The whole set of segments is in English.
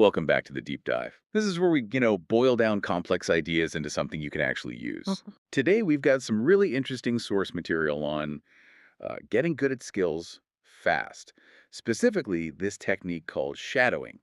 Welcome back to the deep dive. This is where we boil down complex ideas into something you can actually use. Mhm. Today, we've got some really interesting source material on getting good at skills fast. Specifically, this technique called shadowing.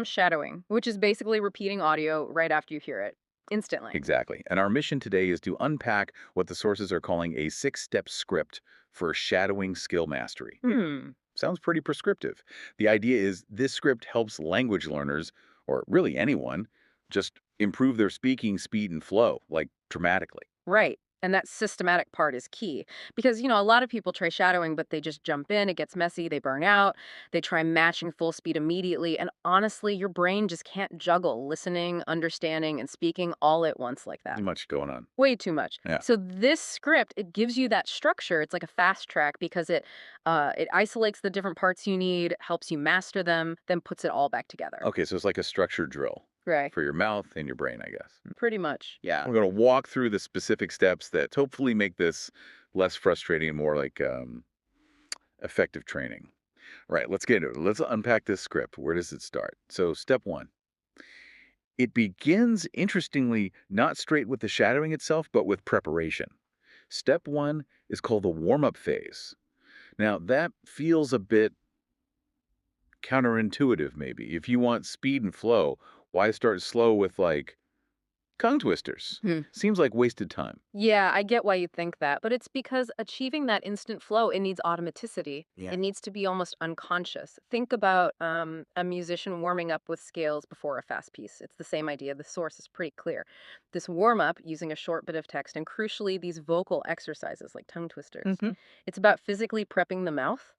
Shadowing, which is basically repeating audio right after you hear it, instantly. Exactly. And our mission today is to unpack what the sources are calling a six-step script for shadowing skill mastery. Hmm. Sounds pretty prescriptive. The idea is this script helps language learners, or really anyone, just improve their speaking speed and flow, like dramatically. Right. And that systematic part is key because, a lot of people try shadowing, but they just jump in. It gets messy. They burn out. They try matching full speed immediately. And honestly, your brain just can't juggle listening, understanding, and speaking all at once like that. Too much going on. Way too much. Yeah. So this script, it gives you that structure. It's like a fast track because it isolates the different parts you need, helps you master them, then puts it all back together. Okay, so it's like a structured drill Right. for your mouth and your brain, I guess. Pretty much. Yeah. We're going to walk through the specific steps that hopefully make this less frustrating and more like effective training. Right, let's get into it. Let's unpack this script. Where does it start? So, step one, it begins, interestingly, not straight with the shadowing itself, but with preparation. Step one is called the warm up phase. Now, that feels a bit counterintuitive, maybe. If you want speed and flow, why start slow with like tongue twisters? Hmm. Seems like wasted time. Yeah, I get why you think that, but it's because achieving that instant flow, it needs automaticity. Yeah. It needs to be almost unconscious. Think about a musician warming up with scales before a fast piece. It's the same idea. The source is pretty clear. This warm up using a short bit of text and crucially these vocal exercises like tongue twisters. Hmm. It's about physically prepping the mouth.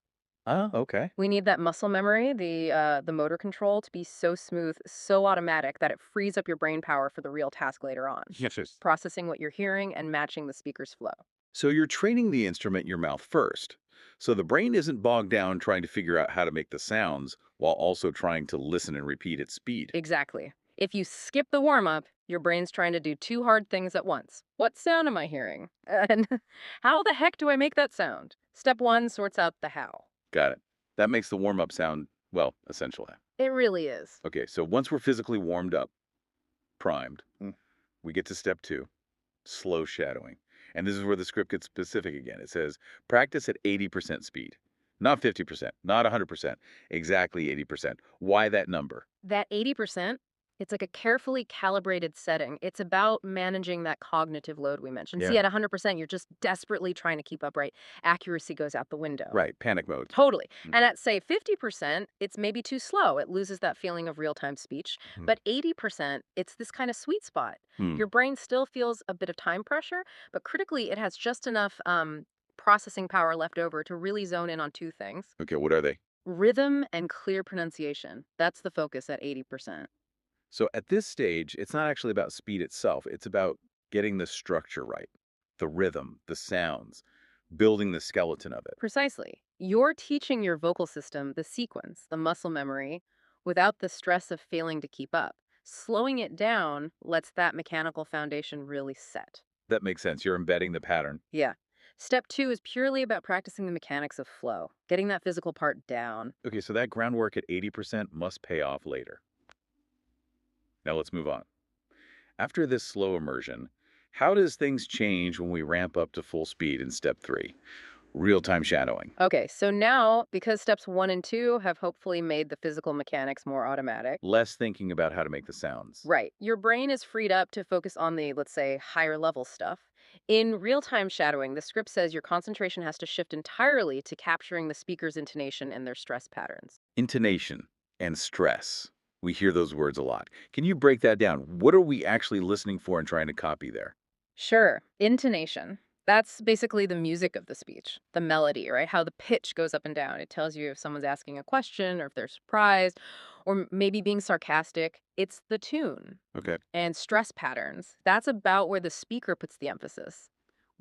Oh, okay. We need that muscle memory, the motor control to be so smooth, so automatic that it frees up your brain power for the real task later on, Yes. processing what you're hearing and matching the speaker's flow. So you're training the instrument in your mouth first. So the brain isn't bogged down trying to figure out how to make the sounds while also trying to listen and repeat at speed. Exactly. If you skip the warm up, your brain's trying to do two hard things at once. What sound am I hearing? And how the heck do I make that sound? Step one sorts out the how. Got it. That makes the warm up sound, well, essential. It really is. Okay, so once we're physically warmed up, primed, we get to step two, slow shadowing. And this is where the script gets specific again. It says practice at 80% speed, not 50%, not 100%, exactly 80%. Why that number? That 80%, it's like a carefully calibrated setting. It's about managing that cognitive load we mentioned. See, Yeah. at 100%, you're just desperately trying to keep up, right? Accuracy goes out the window. Right, panic mode. Totally. Mm. And at, say, 50%, it's maybe too slow. It loses that feeling of real time speech. Hmm. But 80%, it's this kind of sweet spot. Hmm. Your brain still feels a bit of time pressure, but critically, it has just enough processing power left over to really zone in on two things: Okay, what are they? rhythm and clear pronunciation. That's the focus at 80%. So at this stage, it's not actually about speed itself. It's about getting the structure right, the rhythm, the sounds, building the skeleton of it. Precisely. You're teaching your vocal system the sequence, the muscle memory, without the stress of failing to keep up. Slowing it down lets that mechanical foundation really set. That makes sense. You're embedding the pattern. Yeah. Step two is purely about practicing the mechanics of flow, getting that physical part down. Okay, so that groundwork at 80% must pay off later. Now let's move on. After this slow immersion, how does things change when we ramp up to full speed in step three? Real-time shadowing. Okay, so now, because steps one and two have hopefully made the physical mechanics more automatic, Less thinking about how to make the sounds. right, your brain is freed up to focus on the, let's say, higher level stuff. In real time shadowing, the script says your concentration has to shift entirely to capturing the speaker's intonation and their stress patterns. Intonation and stress. We hear those words a lot. Can you break that down? What are we actually listening for and trying to copy there? Sure, intonation. That's basically the music of the speech, the melody, right? How the pitch goes up and down. It tells you if someone's asking a question or if they're surprised or maybe being sarcastic. It's the tune Okay. and stress patterns. That's about where the speaker puts the emphasis.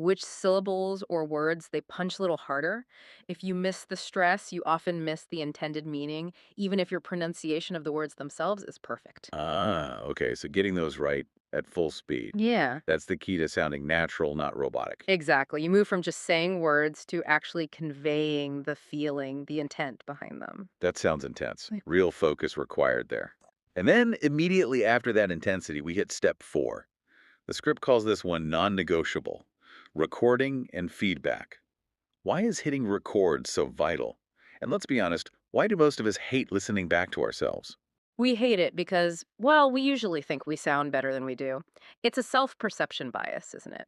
which syllables or words they punch a little harder. If you miss the stress, you often miss the intended meaning, even if your pronunciation of the words themselves is perfect. Ah, okay. So getting those right at full speed. Yeah. That's the key to sounding natural, not robotic. Exactly. You move from just saying words to actually conveying the feeling, the intent behind them. That sounds intense. Real focus required there. And then immediately after that intensity, we hit step 4. The script calls this one non-negotiable: recording and feedback. Why is hitting record so vital? And let's be honest, why do most of us hate listening back to ourselves? We hate it because, well, we usually think we sound better than we do. It's a self perception bias, isn't it?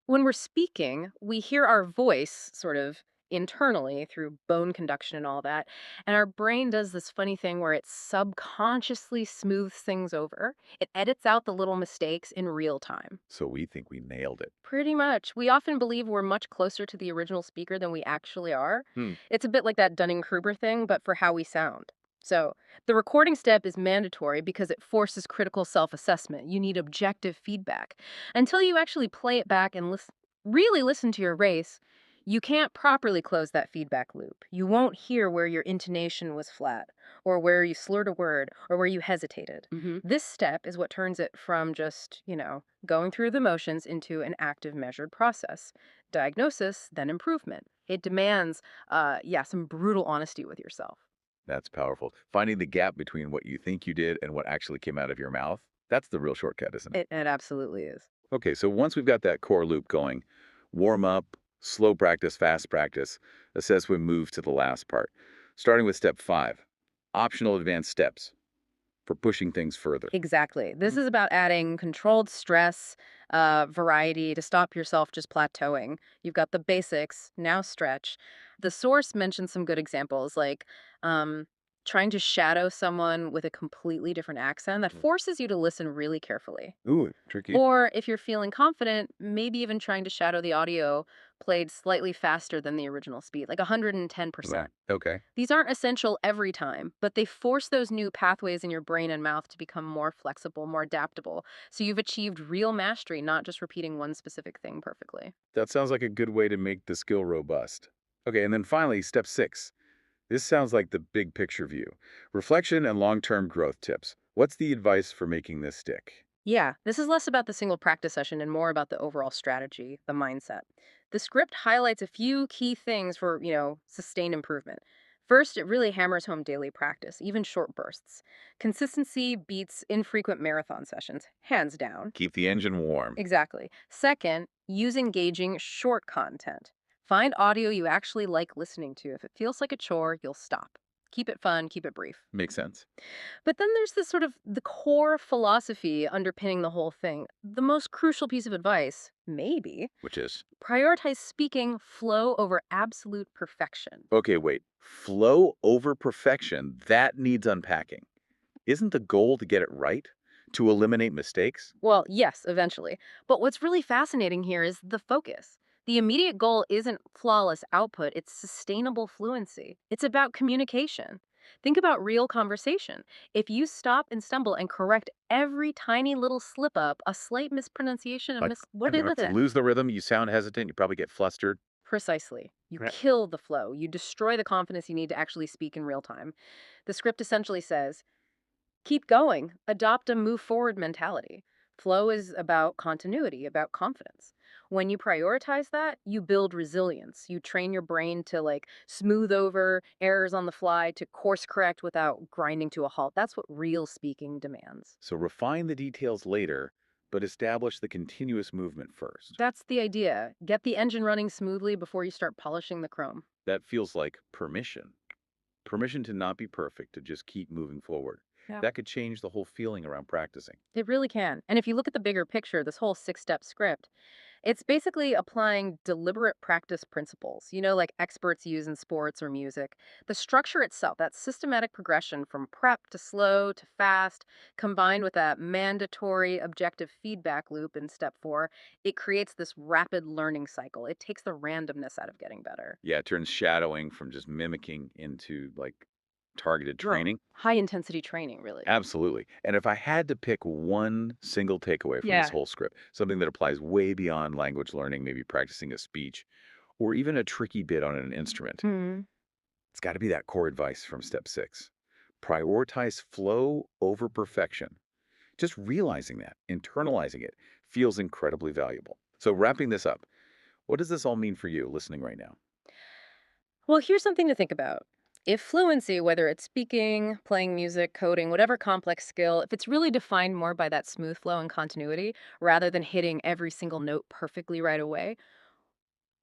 When we're speaking, we hear our voice sort of internally through bone conduction and all that. And our brain does this funny thing where it subconsciously smooths things over. It edits out the little mistakes in real time. So we think we nailed it. Pretty much. We often believe we're much closer to the original speaker than we actually are. Hmm. It's a bit like that Dunning-Kruger thing, but for how we sound. So, the recording step is mandatory because it forces critical self-assessment. You need objective feedback. Until you actually play it back and really listen to your race, you can't properly close that feedback loop. You won't hear where your intonation was flat, or where you slurred a word, or where you hesitated. This step is what turns it from just, going through the motions into an active measured process. Diagnosis, then improvement. It demands, some brutal honesty with yourself. That's powerful. Finding the gap between what you think you did and what actually came out of your mouth, that's the real shortcut, isn't it? It absolutely is. Okay, so once we've got that core loop going, warm up, slow practice, fast practice, assess we move to the last part. Starting with step 5, optional advanced steps for pushing things further. Exactly. This is about adding controlled stress, variety to stop yourself just plateauing. You've got the basics, now stretch. The source mentions some good examples like um, trying to shadow someone with a completely different accent that Mm. forces you to listen really carefully. Ooh, tricky. Or if you're feeling confident, maybe even trying to shadow the audio played slightly faster than the original speed, like Right. 110%. Okay. These aren't essential every time, but they force those new pathways in your brain and mouth to become more flexible, more adaptable. So you've achieved real mastery, not just repeating one specific thing perfectly. That sounds like a good way to make the skill robust. Okay, and then finally, step 6. This sounds like the big picture view. Reflection and long-term growth tips. What's the advice for making this stick? Yeah, this is less about the single practice session and more about the overall strategy, the mindset. The script highlights a few key things for, sustained improvement. First, it really hammers home daily practice, even short bursts. Consistency beats infrequent marathon sessions, hands down. Keep the engine warm. Exactly. Second, use engaging short content. Find audio you actually like listening to. If it feels like a chore, you'll stop. Keep it fun, keep it brief. Makes sense. But then there's this sort of the core philosophy underpinning the whole thing. The most crucial piece of advice, maybe, Which is, prioritize speaking flow over absolute perfection. okay, wait. Flow over perfection, that needs unpacking. Isn't the goal to get it right? To eliminate mistakes? Well, yes, eventually. But what's really fascinating here is the focus. The immediate goal isn't flawless output, it's sustainable fluency. It's about communication. Think about real conversation. If you stop and stumble and correct every tiny little slip up, a slight mispronunciation, a Like, mis what you is have to it? lose the rhythm, you sound hesitant, you probably get flustered. Precisely. You Right. kill the flow. You destroy the confidence you need to actually speak in real time. The script essentially says, keep going, adopt a move forward mentality. Flow is about continuity, about confidence. When you prioritize that, you build resilience. You train your brain to smooth over errors on the fly, to course correct without grinding to a halt. That's what real speaking demands. So refine the details later, but establish the continuous movement first. That's the idea. Get the engine running smoothly before you start polishing the chrome. That feels like permission. Permission to not be perfect, to just keep moving forward. Yeah. That could change the whole feeling around practicing. It really can. And if you look at the bigger picture, this whole 6 step script, it's basically applying deliberate practice principles, like experts use in sports or music. The structure itself, that systematic progression from prep to slow to fast, combined with that mandatory objective feedback loop in step 4, it creates this rapid learning cycle. It takes the randomness out of getting better. Yeah, it turns shadowing from just mimicking into like targeted Right. training. High intensity training, really. Absolutely. And if I had to pick one single takeaway from this Yeah. whole script, something that applies way beyond language learning, maybe practicing a speech or even a tricky bit on an instrument, Hmm. it's got to be that core advice from step 6. Prioritize flow over perfection. Just realizing that, internalizing it, feels incredibly valuable. So, wrapping this up, what does this all mean for you listening right now? Well, here's something to think about. If fluency, whether it's speaking, playing music, coding, whatever complex skill, if it's really defined more by that smooth flow and continuity rather than hitting every single note perfectly right away,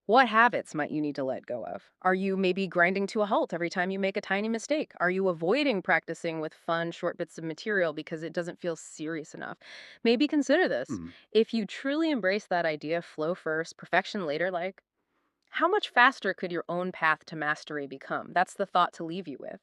what habits might you need to let go of? Are you maybe grinding to a halt every time you make a tiny mistake? Are you avoiding practicing with fun, short bits of material because it doesn't feel serious enough? Maybe consider this. Mhm. If you truly embrace that idea, flow first, perfection later, like, how much faster could your own path to mastery become? That's the thought to leave you with.